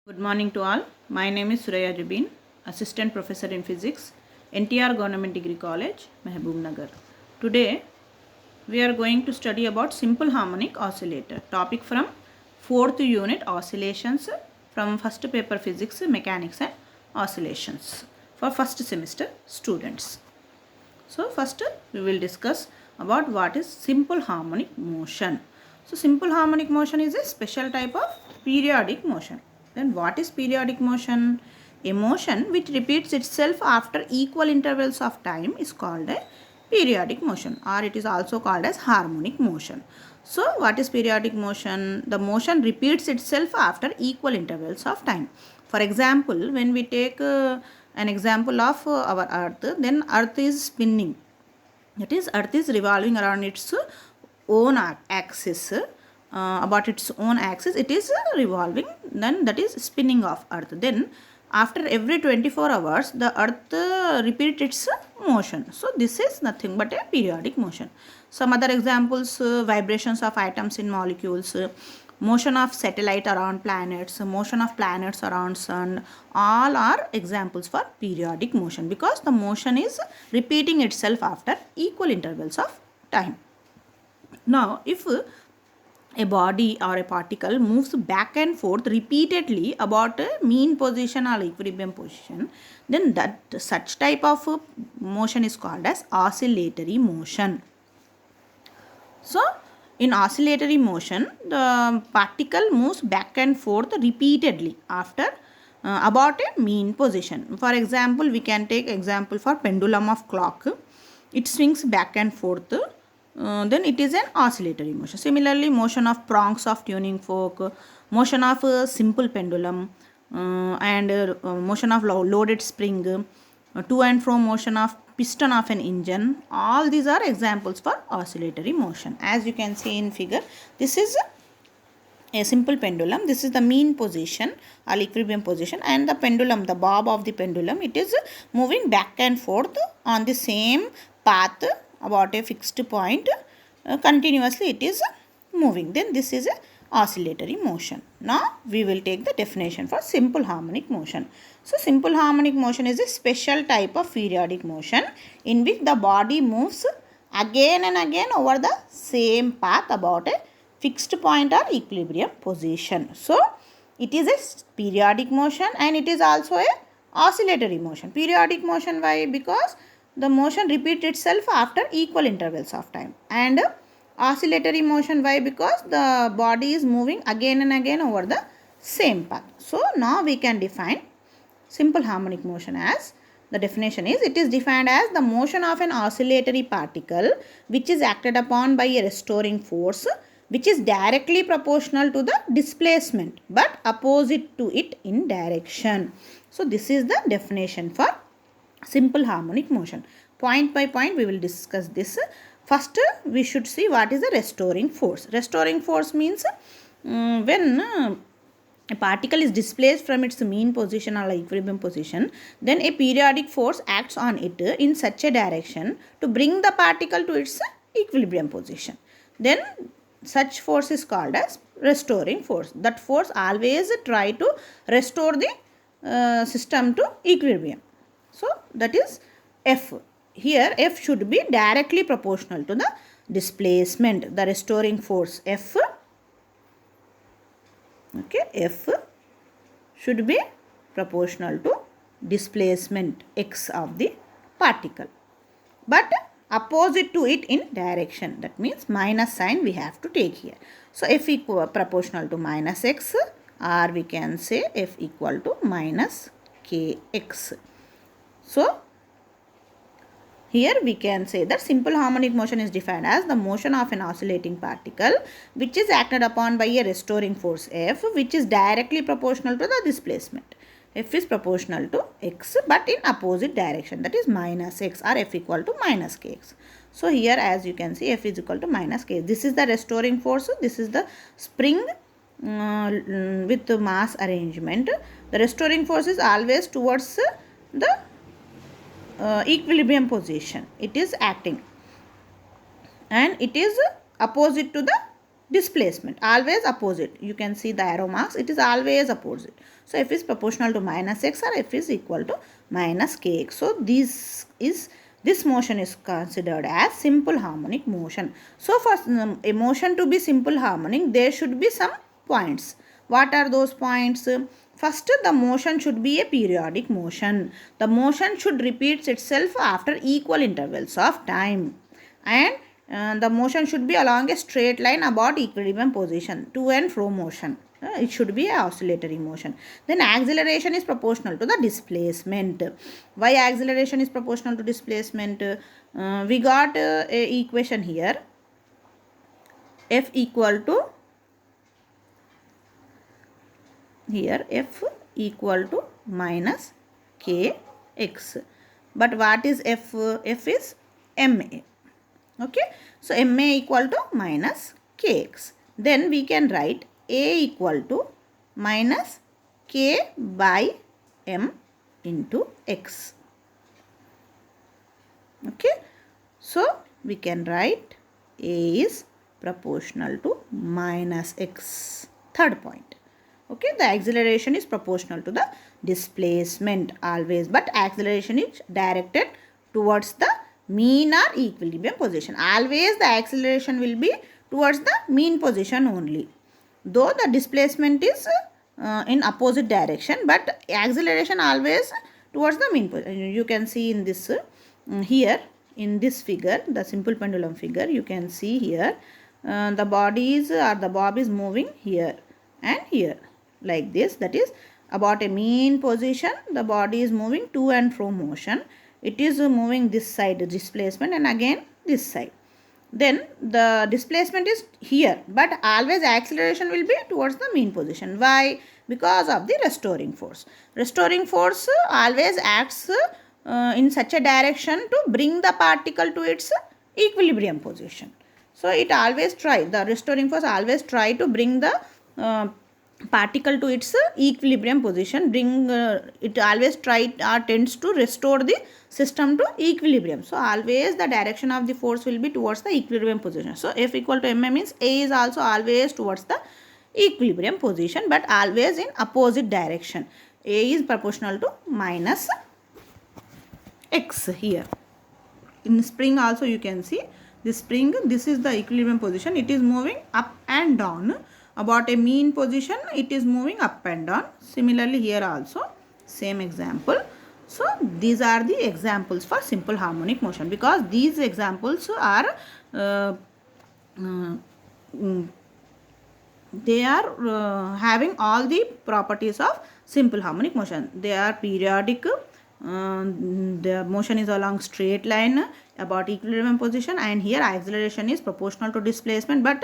Good morning to all. My name is Suraya Jubin, Assistant Professor in Physics, NTR Government Degree College, Mehboob Nagar. Today, we are going to study about simple harmonic oscillator. Topic from 4th unit oscillations from first paper physics, mechanics and oscillations for first semester students. So first we will discuss about what is simple harmonic motion. So simple harmonic motion is a special type of periodic motion. Then what is periodic motion? A motion which repeats itself after equal intervals of time is called a periodic motion, or it is also called as harmonic motion. So what is periodic motion? The motion repeats itself after equal intervals of time. For example, when we take an example of our earth, then earth is spinning. That is, earth is revolving around its own axis. About its own axis it is revolving, then that is spinning of earth. Then after every 24 hours the earth repeats its motion. So this is nothing but a periodic motion. Some other examples: vibrations of atoms in molecules, motion of satellite around planets, motion of planets around sun, all are examples for periodic motion because the motion is repeating itself after equal intervals of time. Now if a body or a particle moves back and forth repeatedly about a mean position or equilibrium position, then that such type of motion is called as oscillatory motion. So in oscillatory motion, the particle moves back and forth repeatedly after about a mean position. For example, we can take example for pendulum of clock. It swings back and forth, then it is an oscillatory motion. Similarly, motion of prongs of tuning fork, motion of a simple pendulum, and motion of loaded spring, to and fro motion of piston of an engine. All these are examples for oscillatory motion. As you can see in figure, this is a simple pendulum. This is the mean position or equilibrium position, and the pendulum, the bob of the pendulum, it is moving back and forth on the same path about a fixed point. Continuously it is moving. Then this is a oscillatory motion. Now we will take the definition for simple harmonic motion. So simple harmonic motion is a special type of periodic motion in which the body moves again and again over the same path about a fixed point or equilibrium position. So it is a periodic motion and it is also a oscillatory motion. Periodic motion, why? Because the motion repeats itself after equal intervals of time. And oscillatory motion, why? Because the body is moving again and again over the same path. So now we can define simple harmonic motion as, the definition is, it is defined as the motion of an oscillatory particle which is acted upon by a restoring force which is directly proportional to the displacement but opposite to it in direction. So this is the definition for simple harmonic motion. Point by point we will discuss this. First we should see what is the restoring force. Restoring force means when a particle is displaced from its mean position or equilibrium position, then a periodic force acts on it in such a direction to bring the particle to its equilibrium position. Then such force is called as restoring force. That force always try to restore the system to equilibrium. So that is F. Here F should be directly proportional to the displacement, the restoring force F. Okay, F should be proportional to displacement x of the particle but opposite to it in direction. That means minus sign we have to take here. So F equal proportional to minus x, or we can say F equal to minus kx. So here we can say that simple harmonic motion is defined as the motion of an oscillating particle which is acted upon by a restoring force F which is directly proportional to the displacement. F is proportional to x but in opposite direction, that is minus x, or F equal to minus kx. So here as you can see F is equal to minus k. This is the restoring force. This is the spring with the mass arrangement. The restoring force is always towards the equilibrium position. It is acting and it is opposite to the displacement, always opposite. You can see the arrow marks, it is always opposite. So f is proportional to minus x or f is equal to minus kx. So this motion is considered as simple harmonic motion. So for a motion to be simple harmonic, there should be some points. What are those points? First, the motion should be a periodic motion. The motion should repeat itself after equal intervals of time, and the motion should be along a straight line about equilibrium position, to and fro motion. It should be an oscillatory motion. Then acceleration is proportional to the displacement. Why acceleration is proportional to displacement? We got a equation here. F equal to minus kx. But what is f? F is ma. Okay. So ma equal to minus kx. Then we can write a equal to minus k by m into x. Okay. So we can write a is proportional to minus x. Third point. Okay, the acceleration is proportional to the displacement always, but acceleration is directed towards the mean or equilibrium position. Always the acceleration will be towards the mean position only, though the displacement is in opposite direction, but acceleration always towards the mean position. You can see in this here in this figure, the simple pendulum figure, you can see here the bodies or the bob is moving here and here like this. That is about a mean position. The body is moving to and fro motion. It is moving this side displacement and again this side. Then the displacement is here, but always acceleration will be towards the mean position. Why? Because of the restoring force. Restoring force always acts in such a direction to bring the particle to its equilibrium position. So it always try, the restoring force always try to bring the particle to its equilibrium position. It always try or tends to restore the system to equilibrium. So always the direction of the force will be towards the equilibrium position. So F equal to ma means A is also always towards the equilibrium position, but always in opposite direction. A is proportional to minus x here. In spring also you can see the spring, this is the equilibrium position. It is moving up and down. About a mean position, it is moving up and down. Similarly here also same example. So these are the examples for simple harmonic motion, because these examples are they are having all the properties of simple harmonic motion. They are periodic, the motion is along straight line about equilibrium position, and here acceleration is proportional to displacement but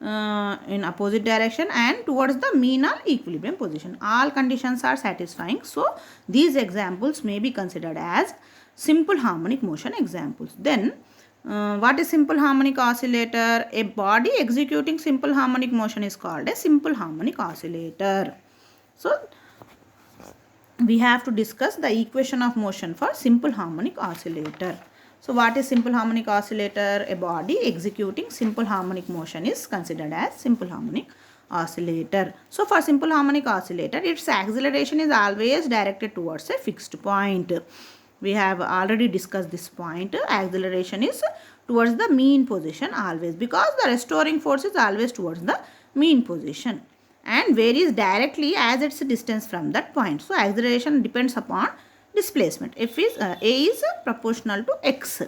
in opposite direction and towards the mean or equilibrium position. All conditions are satisfying. So these examples may be considered as simple harmonic motion examples. Then what is simple harmonic oscillator? A body executing simple harmonic motion is called a simple harmonic oscillator. So we have to discuss the equation of motion for simple harmonic oscillator. So what is simple harmonic oscillator? A body executing simple harmonic motion is considered as simple harmonic oscillator. So for simple harmonic oscillator, its acceleration is always directed towards a fixed point. We have already discussed this point. Acceleration is towards the mean position always, because the restoring force is always towards the mean position and varies directly as its distance from that point. So acceleration depends upon displacement. If is A is proportional to x.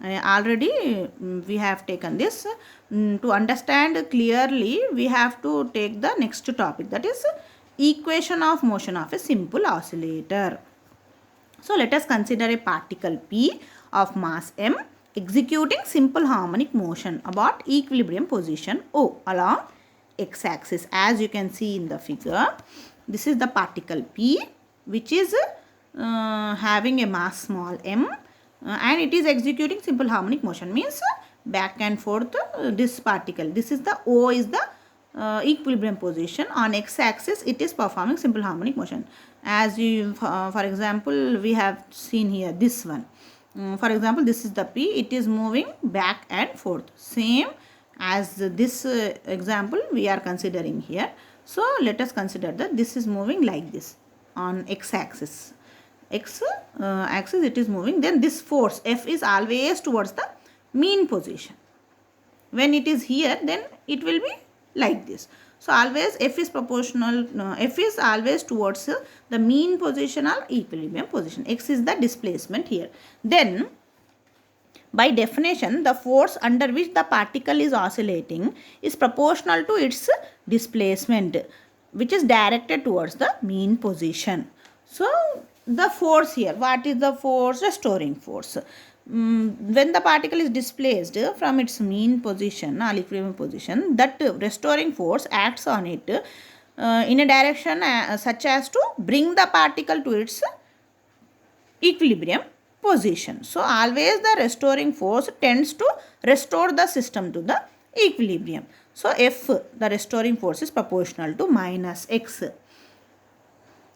Already we have taken this. To understand clearly, we have to take the next topic, that is equation of motion of a simple oscillator. So let us consider a particle P of mass m executing simple harmonic motion about equilibrium position O along x-axis. As you can see in the figure, this is the particle P, which is having a mass small m and it is executing simple harmonic motion, means back and forth this particle. This is the O is the equilibrium position. On x-axis it is performing simple harmonic motion. As you for example we have seen here this one. For example, this is the P, it is moving back and forth. Same as this example we are considering here. So let us consider that this is moving like this on x axis. Axis it is moving, then this force F is always towards the mean position. When it is here, then it will be like this. So always F is proportional, F is always towards the mean position or equilibrium position. X is the displacement here. Then by definition, the force under which the particle is oscillating is proportional to its displacement, which is directed towards the mean position. So the force here, what is the force? Restoring force. When the particle is displaced from its mean position or equilibrium position, that restoring force acts on it in a direction such as to bring the particle to its equilibrium position. So always the restoring force tends to restore the system to the equilibrium. So F, the restoring force, is proportional to minus x.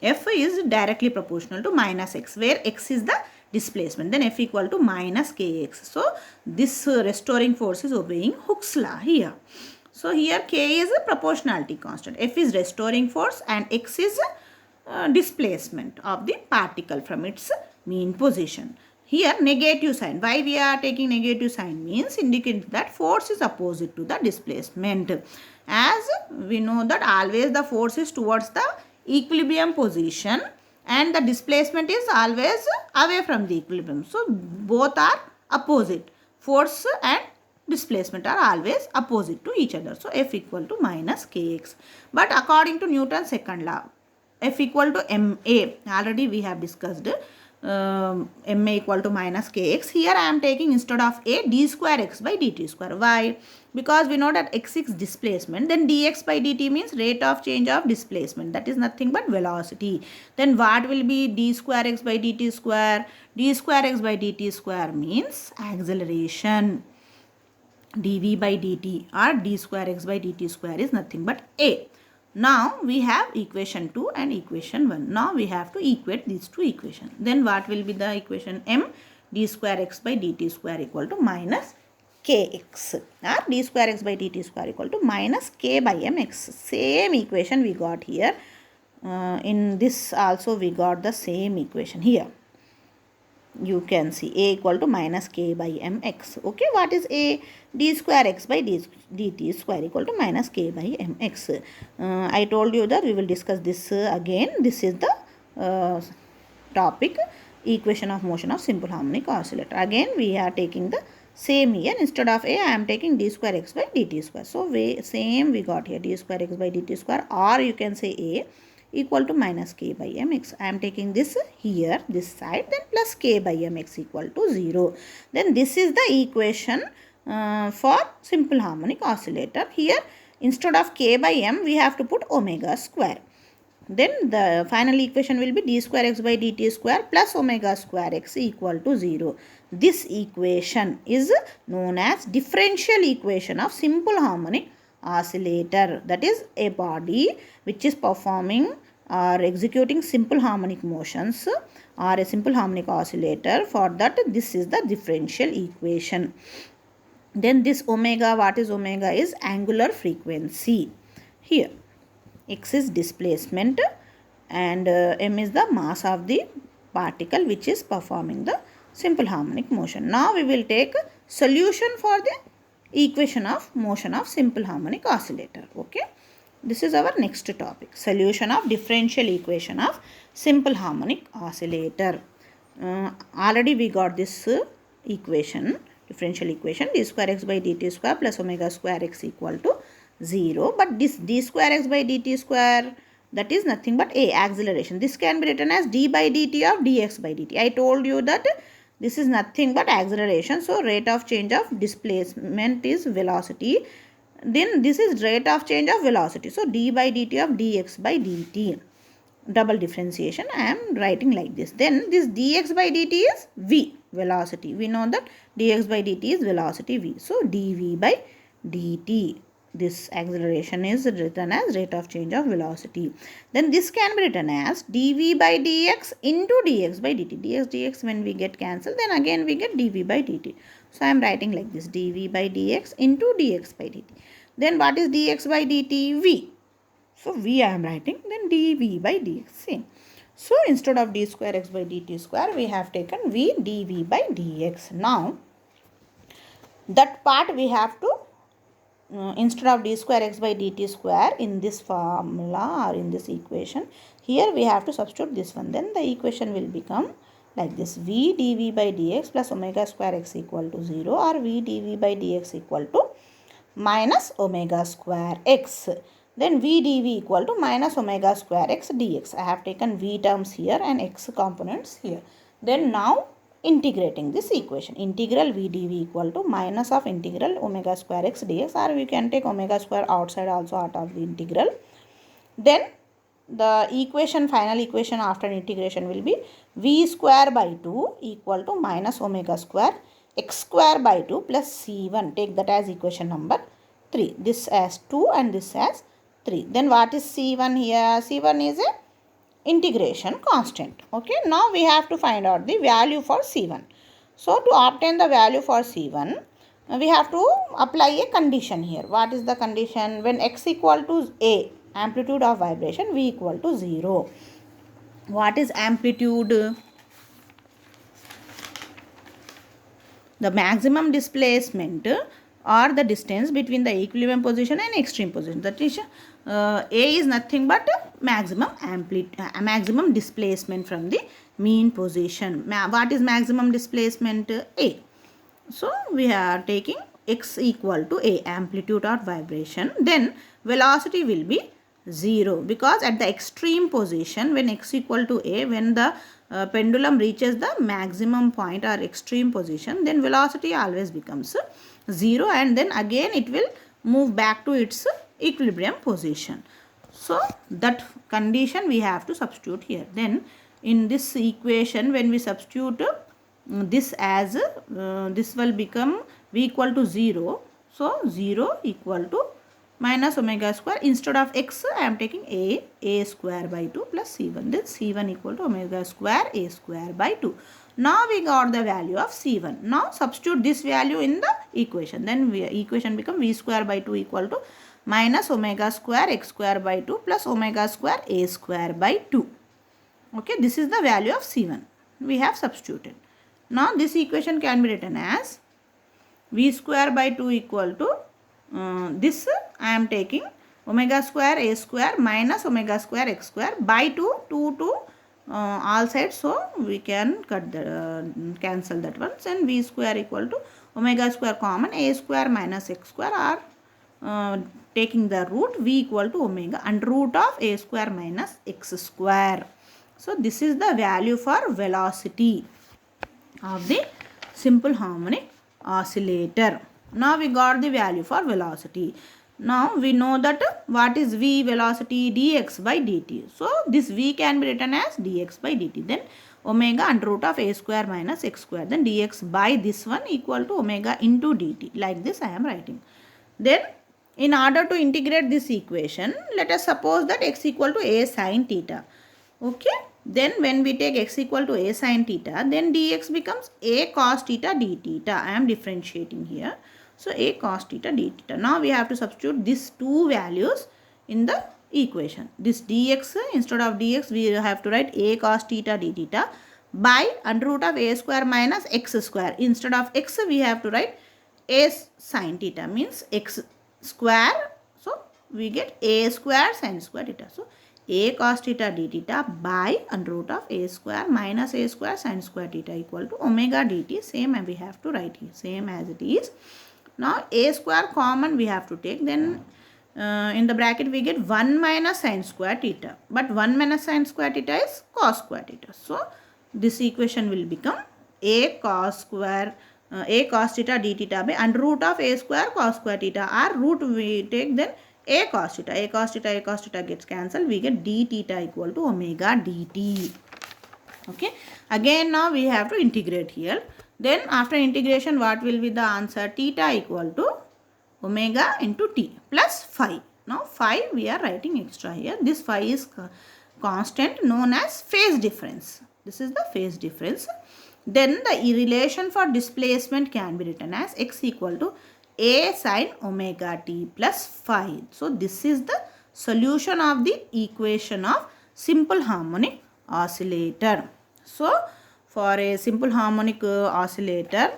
F is directly proportional to minus x, where x is the displacement. Then F equal to minus kx. So this restoring force is obeying Hooke's law here. So here k is a proportionality constant. F is restoring force and x is displacement of the particle from its mean position. Here negative sign. Why we are taking negative sign means indicates that force is opposite to the displacement. As we know that always the force is towards the equilibrium position and the displacement is always away from the equilibrium. So both are opposite. Force and displacement are always opposite to each other. So F equal to minus kx. But according to Newton's second law, F equal to ma. Already we have discussed ma equal to minus kx. Here I am taking instead of a d square x by dt square. Why? Because we know that x is displacement, then dx by dt means rate of change of displacement. That is nothing but velocity. Then what will be d square x by dt square? D square x by dt square means acceleration. dv by dt or d square x by dt square is nothing but a. Now we have equation 2 and equation 1. Now we have to equate these two equations. Then what will be the equation? M d square x by dt square equal to minus kx, or d square x by dt square equal to minus k by mx. Same equation we got here. In this also we got the same equation here. You can see a equal to minus k by mx. Okay, what is a? D square x by dt square equal to minus k by mx. I told you that we will discuss this again. This is the topic, equation of motion of simple harmonic oscillator. Again we are taking the same here. Instead of a, I am taking d square x by dt square. So same we got here, d square x by dt square, or you can say a equal to minus k by mx. I am taking this here, this side, then plus k by mx equal to 0. Then this is the equation for simple harmonic oscillator. Here instead of k by m we have to put omega square. Then the final equation will be d square x by dt square plus omega square x equal to 0. This equation is known as differential equation of simple harmonic oscillator. That is a body which is performing or executing simple harmonic motions or a simple harmonic oscillator. For that, this is the differential equation. Then this omega, what is omega? Is angular frequency. Here x is displacement and m is the mass of the particle which is performing the simple harmonic motion. Now we will take solution for the equation of motion of simple harmonic oscillator. Okay, this is our next topic, solution of differential equation of simple harmonic oscillator. Already we got this equation, differential equation, d square x by dt square plus omega square x equal to 0. But this d square x by dt square, that is nothing but a, acceleration. This can be written as d by dt of dx by dt. I told you that this is nothing but acceleration. So rate of change of displacement is velocity. Then this is rate of change of velocity. So d by dt of dx by dt. Double differentiation I am writing like this. Then this dx by dt is v, velocity. We know that dx by dt is velocity v. So dv by dt. This acceleration is written as rate of change of velocity. Then this can be written as dv by dx into dx by dt. Dx when we get cancelled, then again we get dv by dt. So I am writing like this, dv by dx into dx by dt. Then what is dx by dt? V. So v I am writing, then dv by dx, same. So instead of d square x by dt square, we have taken v dv by dx. Now that part we have to, instead of d square x by dt square in this formula or in this equation, here we have to substitute this one. Then the equation will become like this, v dv by dx plus omega square x equal to 0, or v dv by dx equal to minus omega square x. Then v dv equal to minus omega square x dx. I have taken v terms here and x components here. Then now integrating this equation, integral v dv equal to minus of integral omega square x dx, or we can take omega square outside also out of the integral. Then the equation, final equation after integration will be v square by 2 equal to minus omega square x square by 2 plus c1. Take that as equation number 3. This as 2 and this as 3. Then what is c1 here? C1 is a integration constant. Okay, now we have to find out the value for c1. So to obtain the value for c1, we have to apply a condition here. What is the condition? When x equal to a, amplitude of vibration, v equal to 0. What is amplitude? The maximum displacement or the distance between the equilibrium position and extreme position. That is, a is nothing but maximum maximum displacement from the mean position. What is maximum displacement? A. So we are taking x equal to a, amplitude or vibration. Then velocity will be 0, because at the extreme position, when x equal to a, when the pendulum reaches the maximum point or extreme position, then velocity always becomes 0, and then again it will move back to its equilibrium position. So that condition we have to substitute here. Then in this equation, when we substitute this as this will become v equal to 0. So 0 equal to minus omega square. Instead of x, I am taking a square by 2 plus c1. Then c1 equal to omega square a square by 2. Now we got the value of c1. Now substitute this value in the equation. Then equation become v square by 2 equal to minus omega square x square by 2 plus omega square a square by 2. Okay, this is the value of c1. We have substituted. Now this equation can be written as v square by 2 equal to this I am taking omega square a square minus omega square x square by 2 to all sides, so we can cut the cancel that one. And v square equal to omega square common, a square minus x square, are taking the root, v equal to omega under root of a square minus x square. So this is the value for velocity of the simple harmonic oscillator. Now we got the value for velocity. Now we know that what is v velocity? Dx by dt. So this v can be written as dx by dt. Then omega under root of a square minus x square. Then dx by this one equal to omega into dt. Like this I am writing. Then in order to integrate this equation, let us suppose that x equal to a sin theta. Okay. Then when we take x equal to a sin theta, then dx becomes a cos theta d theta. I am differentiating here. So a cos theta d theta. Now we have to substitute these two values in the equation. This dx, instead of dx we have to write a cos theta d theta by under root of a square minus x square. Instead of x we have to write a sin theta, means x square. So we get a square sin square theta. So a cos theta d theta by under root of a square minus a square sin square theta equal to omega dt. Same we have to write here, same as it is. Now a square common we have to take. Then in the bracket we get 1 minus sin square theta. But 1 minus sin square theta is cos square theta. So this equation will become a cos square a cos theta d theta by under root of a square cos square theta, or root we take, then a cos theta. A cos theta, a cos theta gets cancelled. We get d theta equal to omega dt. Okay. Again now we have to integrate here. Then after integration, what will be the answer? Theta equal to omega into t plus phi. Now phi we are writing extra here. This phi is constant known as phase difference. This is the phase difference. then the relation for displacement can be written as x equal to a sin omega t plus phi. So this is the solution of the equation of simple harmonic oscillator. So for a simple harmonic oscillator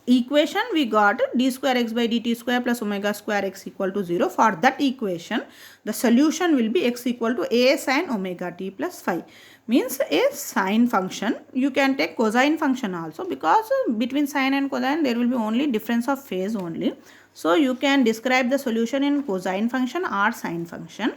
equation, we got d square x by dt square plus omega square x equal to 0. For that equation, the solution will be x equal to a sin omega t plus phi. Means a sine function. You can take cosine function also, because between sine and cosine there will be only difference of phase only. So you can describe the solution in cosine function or sine function.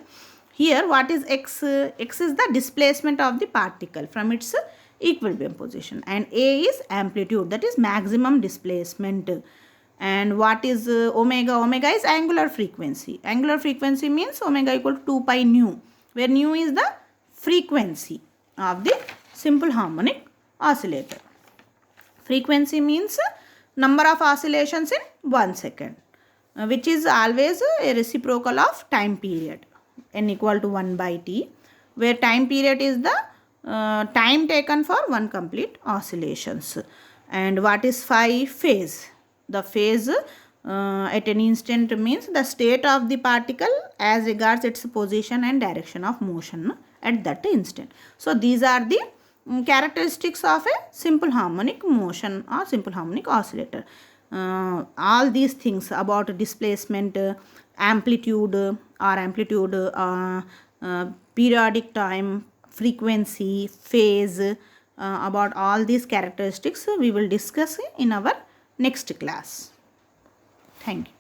Here what is x? X is the displacement of the particle from its equilibrium position, and a is amplitude, that is maximum displacement. And what is omega? Omega is angular frequency. Angular frequency means omega equal to 2 pi nu, where nu is the frequency of the simple harmonic oscillator. Frequency means number of oscillations in 1 second, which is always a reciprocal of time period, n equal to 1 by t, where time period is the time taken for one complete oscillations. And what is phi? Phase. The phase at an instant means the state of the particle as regards its position and direction of motion at that instant. So these are the characteristics of a simple harmonic motion or simple harmonic oscillator. All these things about displacement, amplitude periodic time, frequency, phase, about all these characteristics we will discuss in our next class. Thank you.